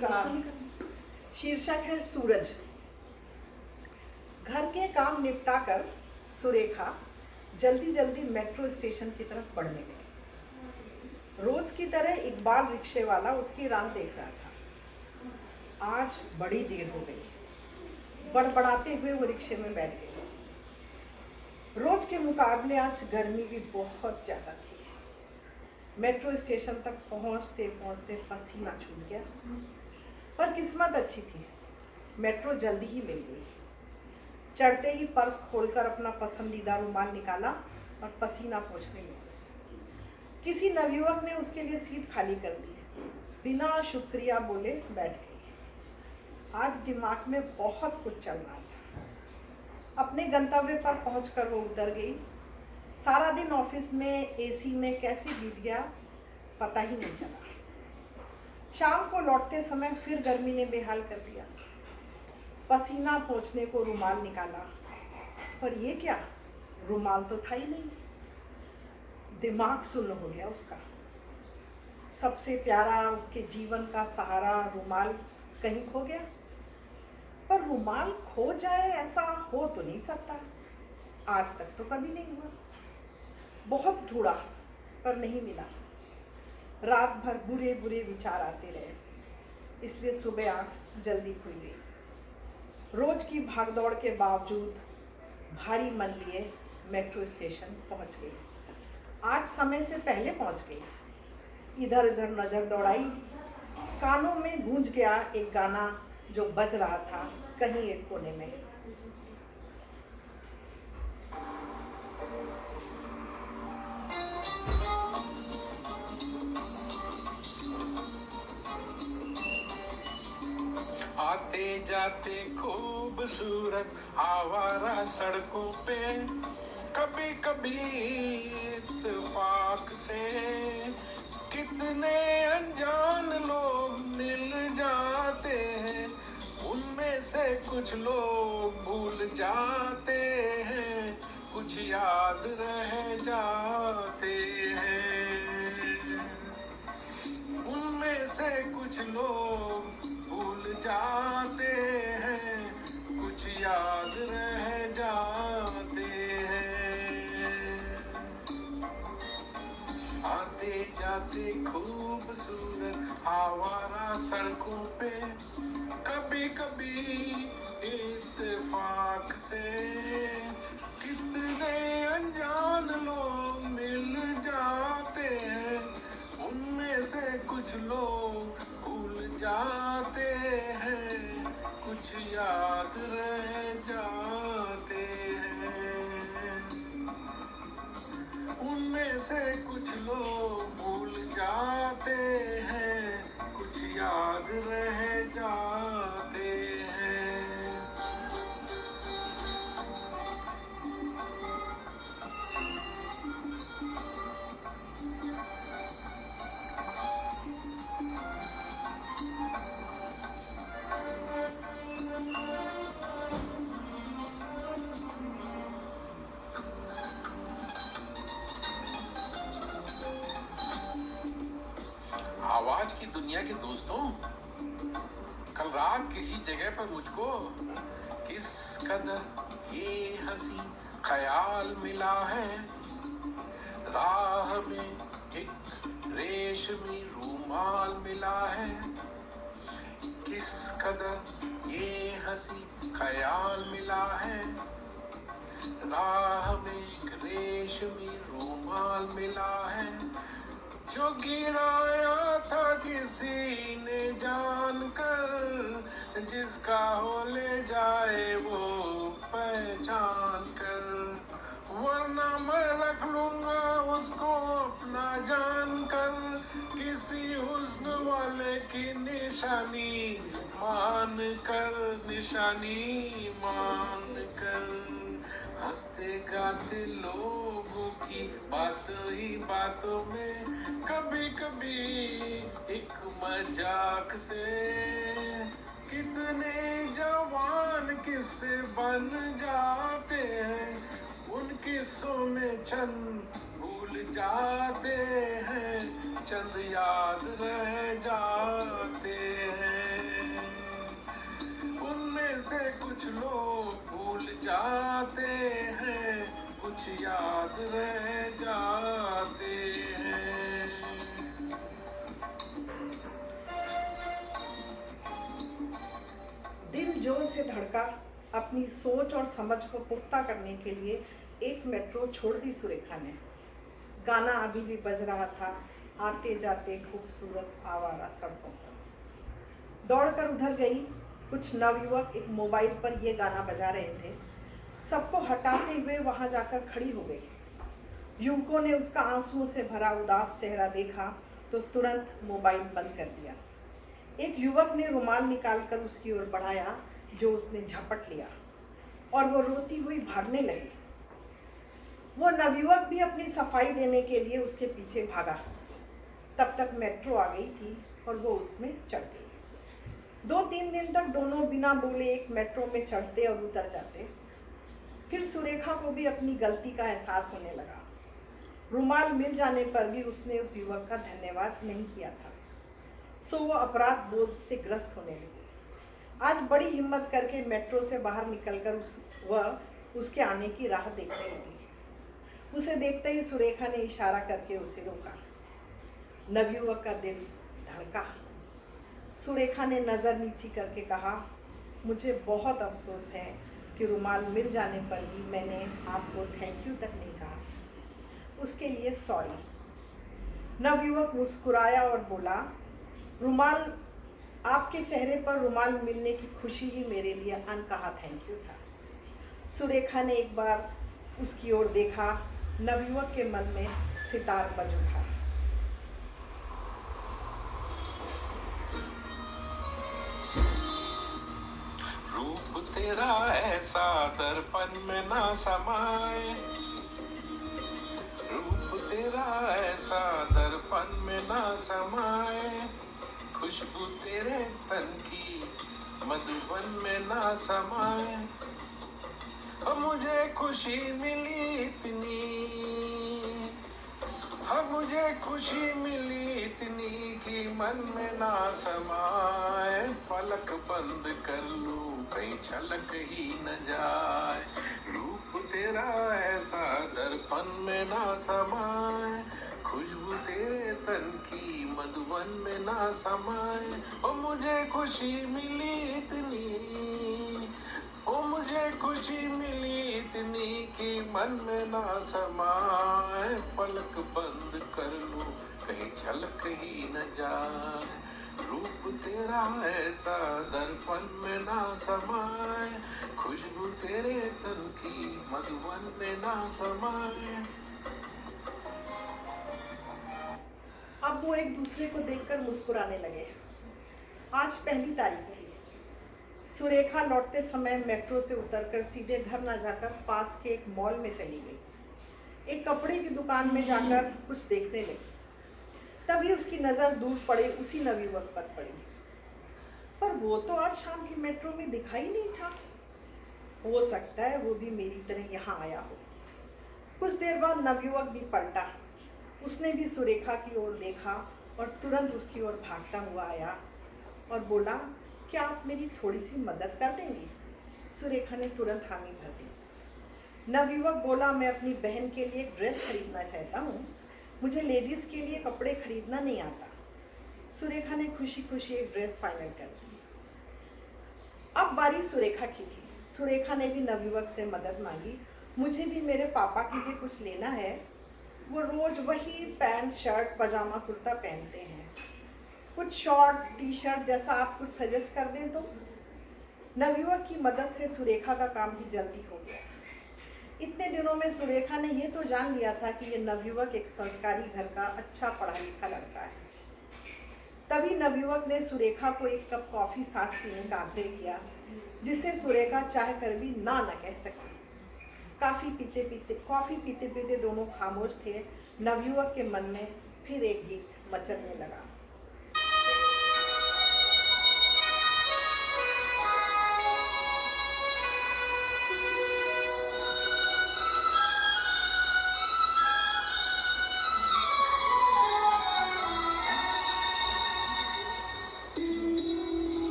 नमस्कार। शीर्षक है सूरज। घर के काम निपटाकर सुरेखा जल्दी जल्दी मेट्रो स्टेशन की तरफ बढ़ने लगी। रोज की तरह इकबाल रिक्शे वाला उसकी राह देख रहा था। आज बड़ी देर हो गई। बड़बड़ाते हुए वो रिक्शे में बैठ गई। रोज के मुकाबले आज गर्मी भी बहुत ज्यादा थी। मेट्रो स्टेशन तक पहुंचते पहुंचते पसीना छूट गया, पर किस्मत अच्छी थी, मेट्रो जल्दी ही मिल गई। चढ़ते ही पर्स खोलकर अपना पसंदीदा रुमाल निकाला और पसीना पोंछने लगी। किसी नवयुवक ने उसके लिए सीट खाली कर दी। बिना शुक्रिया बोले बैठ गई। आज दिमाग में बहुत कुछ चल रहा था। अपने गंतव्य पर पहुंचकर वो उतर गई। सारा दिन ऑफिस में एसी में कैसे बीत गया पता ही नहीं चला। शाम को लौटते समय फिर गर्मी ने बेहाल कर दिया। पसीना पोंछने को रुमाल निकाला, पर ये क्या, रुमाल तो था ही नहीं। दिमाग सुन्न हो गया उसका। सबसे प्यारा, उसके जीवन का सहारा रुमाल कहीं खो गया। पर रुमाल खो जाए ऐसा हो तो नहीं सकता। आज तक तो कभी नहीं हुआ। बहुत ढूंढा पर नहीं मिला। रात भर बुरे बुरे विचार आते रहे, इसलिए सुबह आँख जल्दी खुल गई। रोज की भागदौड़ के बावजूद भारी मन लिए मेट्रो स्टेशन पहुंच गई। आज समय से पहले पहुंच गई। इधर उधर नजर दौड़ाई। कानों में गूंज गया एक गाना जो बज रहा था कहीं एक कोने में। आते जाते खूबसूरत आवारा सड़कों पे कभी कभी इत्तेफाक से कितने अनजान लोग मिल जाते हैं। उनमें से कुछ लोग भूल जाते हैं, कुछ याद रह जाते हैं। उनमें से कुछ लोग भूल जाते हैं, कुछ याद रह जाते हैं। आते जाते खूबसूरत आवारा सड़कों पे कभी कभी इत्तेफाक से कितने अनजान लोग मिल जाते हैं। उनमें से कुछ लोग भूल जाते हैं, कुछ याद रह जाते हैं। उनमें से कुछ लोग भूल जाते हैं, कुछ याद रह जाते हैं। आवाज की दुनिया के दोस्तों, कल रात किसी जगह पर मुझको किस कदर ये हंसी ख्याल मिला है। राह में एक रेशमी रूमाल मिला है। किस कदर ये हंसी ख्याल मिला है। राह में एक रेशमी रूमाल मिला है, जो गिराया था किसी ने जानकर, जिसका हो ले जाए वो पहचान कर। वरना मैं रख लूंगा उसको अपना जानकर, किसी हुस्न वाले की निशानी मान कर, निशानी मान कर। हंसते गाते लोगों की बातों ही बातों में कभी कभी एक मजाक से कितने जवान किस्से बन जाते हैं। उन किस्सों में चंद भूल जाते हैं, चंद याद रह जाते हैं। कुछ लोग भूल जाते हैं, कुछ याद रह जाते हैं। दिल जोर से धड़का। अपनी सोच और समझ को पुख्ता करने के लिए एक मेट्रो छोड़ दी सुरेखा ने। गाना अभी भी बज रहा था, आते जाते खूबसूरत आवारा सड़कों पर। दौड़कर उधर गई। कुछ नवयुवक एक मोबाइल पर ये गाना बजा रहे थे। सबको हटाते हुए वहां जाकर खड़ी हो गई। युवकों ने उसका आंसुओं से भरा उदास चेहरा देखा तो तुरंत मोबाइल बंद कर दिया। एक युवक ने रुमाल निकालकर उसकी ओर बढ़ाया, जो उसने झपट लिया और वो रोती हुई भागने लगी। वो नवयुवक भी अपनी सफाई देने के लिए उसके पीछे भागा। तब तक मेट्रो आ गई थी और वो उसमें चढ़ गई। 2-3 दिन तक दोनों बिना बोले एक मेट्रो में चढ़ते और उतर जाते। फिर सुरेखा को भी अपनी गलती का एहसास होने लगा। रुमाल मिल जाने पर भी उसने उस युवक का धन्यवाद नहीं किया था, सो वो अपराध बोध से ग्रस्त होने लगी। आज बड़ी हिम्मत करके मेट्रो से बाहर निकलकर वह उसके आने की राह देखने लगी। उसे देखते ही सुरेखा ने इशारा करके उसे रोका। नवयुवक का दिल धड़का। सुरेखा ने नज़र नीची करके कहा, मुझे बहुत अफसोस है कि रुमाल मिल जाने पर भी मैंने आपको थैंक यू तक नहीं कहा। उसके लिए सॉरी। नवयुवक मुस्कुराया और बोला, रुमाल, आपके चेहरे पर रुमाल मिलने की खुशी ही मेरे लिए अनकहा थैंक यू था। सुरेखा ने एक बार उसकी ओर देखा। नवयुवक के मन में सितार बज उठा। रूप तेरा ऐसा दर्पण में ना समाए, रूप तेरा ऐसा दर्पण में ना समाए, खुशबू तेरे तन की मधुबन में ना समाए। अब मुझे खुशी मिली इतनी, अब मुझे खुशी मिली इतनी कि मन में ना समाए। पलक बंद कर लूं कहीं झलक ही न जाए, रूप तेरा ऐसा दर्पण में ना समाए, खुशबू तेरे तन की मधुबन में ना समाए। ओ मुझे खुशी मिली इतनी, ओ मुझे खुशी मिली इतनी कि मन में ना समाए। पलक बंद कर लूं कहीं झलक ही न जाए, रूप तेरा ऐसा दर्पण में ना समाए, खुशबू तेरे तन की मधुबन में ना समाए। अब वो एक दूसरे को देखकर मुस्कुराने लगे। आज पहली तारीख थी। सुरेखा लौटते समय मेट्रो से उतरकर सीधे घर न जाकर पास के एक मॉल में चली गई। एक कपड़े की दुकान में जाकर कुछ देखने लगी। तभी उसकी नज़र दूर पड़े उसी नवयुवक पर पड़ी। पर वो तो आज शाम की मेट्रो में दिखाई नहीं था। हो सकता है वो भी मेरी तरह यहाँ आया हो। कुछ देर बाद नवयुवक भी पलटा। उसने भी सुरेखा की ओर देखा और तुरंत उसकी ओर भागता हुआ आया और बोला, क्या आप मेरी थोड़ी सी मदद कर देंगी? सुरेखा ने तुरंत हामी भर दी। नवयुवक बोला, मैं अपनी बहन के लिए एक ड्रेस खरीदना चाहता हूँ, मुझे लेडीज़ के लिए कपड़े खरीदना नहीं आता। सुरेखा ने खुशी खुशी एक ड्रेस फाइनल कर दी। अब बारी सुरेखा की थी। सुरेखा ने भी नवयुवक से मदद मांगी। मुझे भी मेरे पापा के लिए कुछ लेना है, वो रोज वही पैंट शर्ट पजामा कुर्ता पहनते हैं, कुछ शॉर्ट टी शर्ट जैसा आप कुछ सजेस्ट कर दें तो। नवयुवक की मदद से सुरेखा का काम भी जल्दी हो गया। इतने दिनों में सुरेखा ने ये तो जान लिया था कि ये नवयुवक एक संस्कारी घर का अच्छा पढ़ा लिखा लड़का है। तभी नवयुवक ने सुरेखा को एक कप कॉफ़ी साथ पीने का आग्रह किया, जिसे सुरेखा चाह कर भी ना न कह सकी। कॉफ़ी पीते पीते दोनों खामोश थे। नवयुवक के मन में फिर एक गीत मचलने लगा।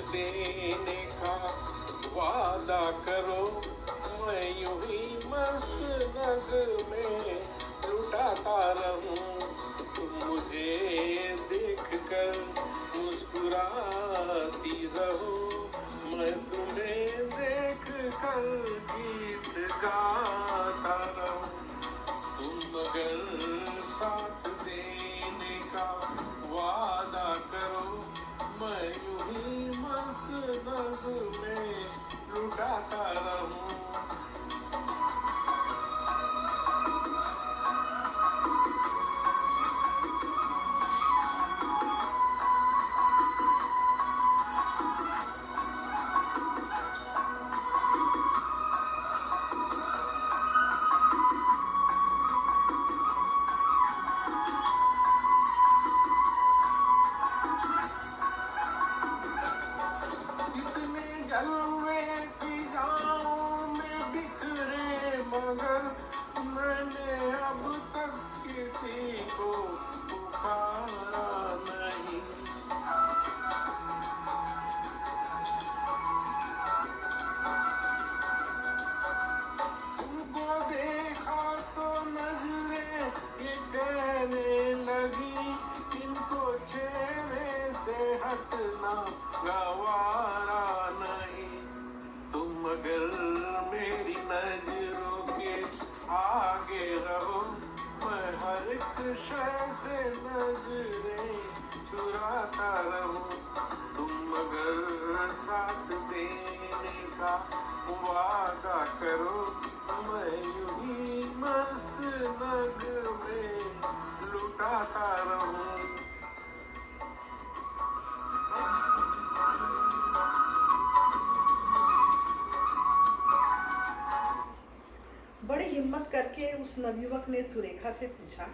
देने का वादा करो, मैं यूं ही मस्त नग में लुटाता रहूं। तुम मुझे देख कर मुस्कुराती रहो, मैं तुम्हें देख कर गीत गाता रहूं। तुम अगर साथ देने का वादा करो, मैं यूं ही मस्त नग में लुटाता रहूं। इतने जलवे फिजाओं में बिखरे, मगर मैंने अब तक किसी को पुकारा नहीं। तुमको देखा तो नजरें ये कहने लगी, इनको चेहरे से हटना गवारा नहीं। तुम अगर मेरी नजरों के आगे रहो, मैं हर एक शय से नजरें चुराता रहूं। तुम अगर साथ देने का वादा करो, मैं यूं ही मस्त नग में लुटाता रहूं। बड़ी हिम्मत करके उस नवयुवक ने सुरेखा से पूछा,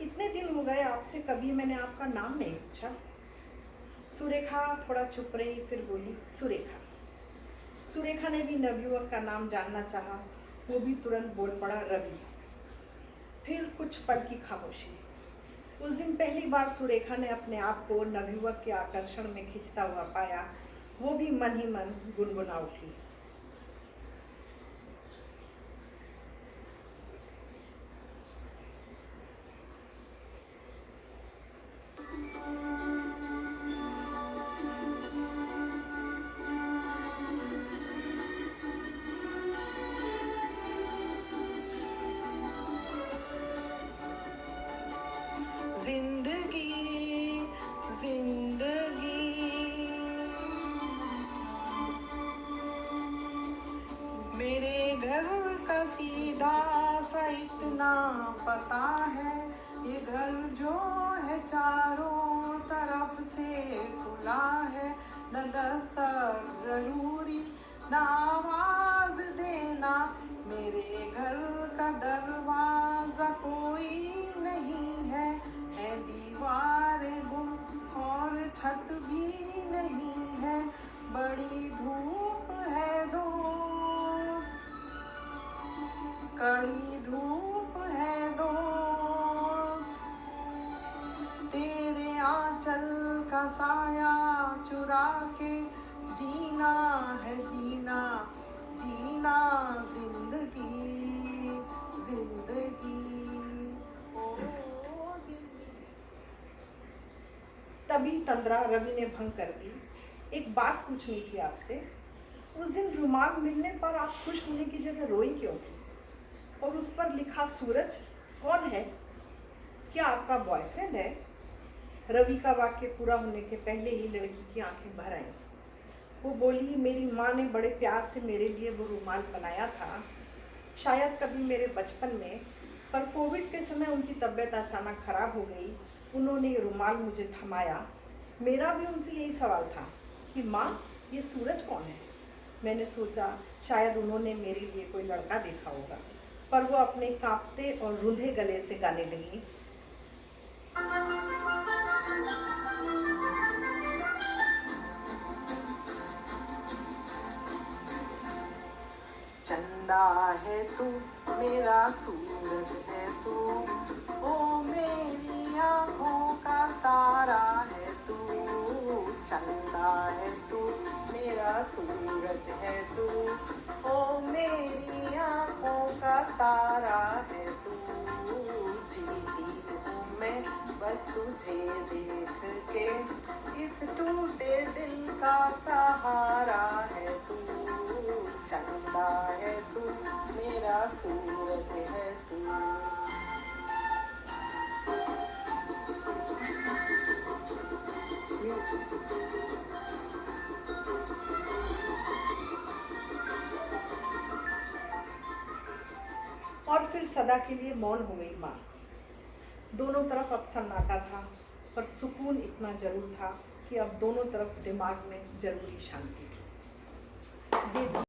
इतने दिन हो गए आपसे कभी मैंने आपका नाम नहीं पूछा। सुरेखा थोड़ा चुप रही, फिर बोली, सुरेखा। सुरेखा ने भी नवयुवक का नाम जानना चाहा, वो भी तुरंत बोल पड़ा, रवि। फिर कुछ पल की खामोशी। उस दिन पहली बार सुरेखा ने अपने आप को नवयुवक के आकर्षण में खिंचता हुआ पाया। वो भी मन ही मन गुनगुना उठी, जिंदगी जिंदगी मेरे घर का सीधा सा इतना पता है, ये घर जो है चारों तरफ से खुला है, न दस्तक जरूरी न आवाज देना, मेरे घर का दरवाजा कोई नहीं है दीवारें गुम और छत भी नहीं है, बड़ी धूप है दोस्त, कड़ी धूप है दोस्त, तेरे आंचल का साया चुरा के जीना है जीना, जीना जिंदगी जिंदगी। तभी तंद्रा रवि ने भंग कर दी, एक बात पूछनी थी आपसे। उस दिन रुमाल मिलने पर आप खुश होने की जगह रोई क्यों थी? और उस पर लिखा सूरज कौन है? क्या आपका बॉयफ्रेंड है? रवि का वाक्य पूरा होने के पहले ही लड़की की आंखें भर आईं। वो बोली, मेरी माँ ने बड़े प्यार से मेरे लिए वो रुमाल बनाया था, शायद कभी मेरे बचपन में, पर कोविड के समय उनकी तबीयत अचानक खराब हो गई। उन्होंने ये रुमाल मुझे थमाया। मेरा भी उनसे यही सवाल था कि माँ, ये सूरज कौन है? मैंने सोचा शायद उन्होंने मेरे लिए कोई लड़का देखा होगा, पर वो अपने कांपते और रूंधे गले से गाने लगी, चंदा है तू, मेरा सूरज है तू, ओ मेरी आँखों का तारा है तू, चंदा है तू, मेरा सूरज है तू, ओ मेरी आँखों का तारा है तू। जीती हूँ मैं बस तुझे देख के, इस टूटे दिल का सहारा है तू। चंदा है तू, मेरा सूरज है तू। और फिर सदा के लिए मौन हो गई माँ। दोनों तरफ अब सन्नाटा था, पर सुकून इतना जरूर था कि अब दोनों तरफ दिमाग में जरूरी शांति थी।